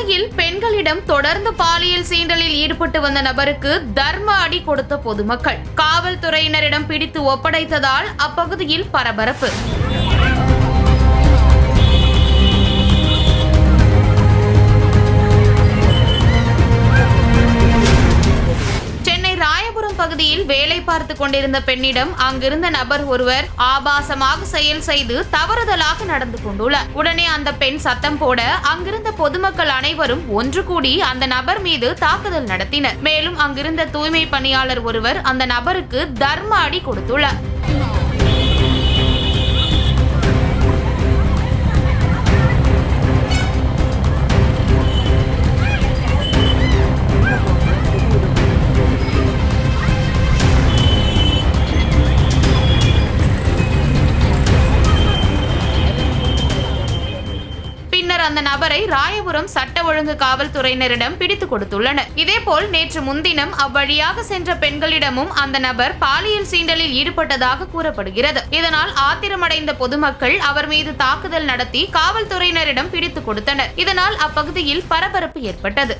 கோவையில் பெண்களிடம் தொடர்ந்து பாலியல் சீண்டலில் ஈடுபட்டு வந்த நபருக்கு தர்ம அடி கொடுத்த பொதுமக்கள் காவல்துறையினரிடம் பிடித்து ஒப்படைத்ததால் அப்பகுதியில் பரபரப்பு. பகுதியில் வேலை பார்த்து கொண்டிருந்த பெண்ணிடம் அங்கிருந்த நபர் ஒருவர் ஆபாசமாக செயல் செய்து தவறுதலாக நடந்து கொண்டுள்ளார். உடனே அந்த பெண் சத்தம் போட அங்கிருந்த பொதுமக்கள் அனைவரும் ஒன்று கூடி அந்த நபர் மீது தாக்குதல் நடத்தினர். மேலும் அங்கிருந்த தூய்மை பணியாளர் ஒருவர் அந்த நபருக்கு தர்ம அடி கொடுத்துள்ளார். அந்த நபரை ராயபுரம் சட்ட ஒழுங்கு காவல்துறையினரிடம் பிடித்துக் கொடுத்துள்ளனர். இதேபோல் நேற்று முன்தினம் அவ்வழியாக சென்ற பெண்களிடமும் அந்த நபர் பாலியல் சீண்டலில் ஈடுபட்டதாக கூறப்படுகிறது. இதனால் ஆத்திரமடைந்த பொதுமக்கள் அவர் மீது தாக்குதல் நடத்தி காவல்துறையினரிடம் பிடித்துக் கொடுத்தனர். இதனால் அப்பகுதியில் பரபரப்பு ஏற்பட்டது.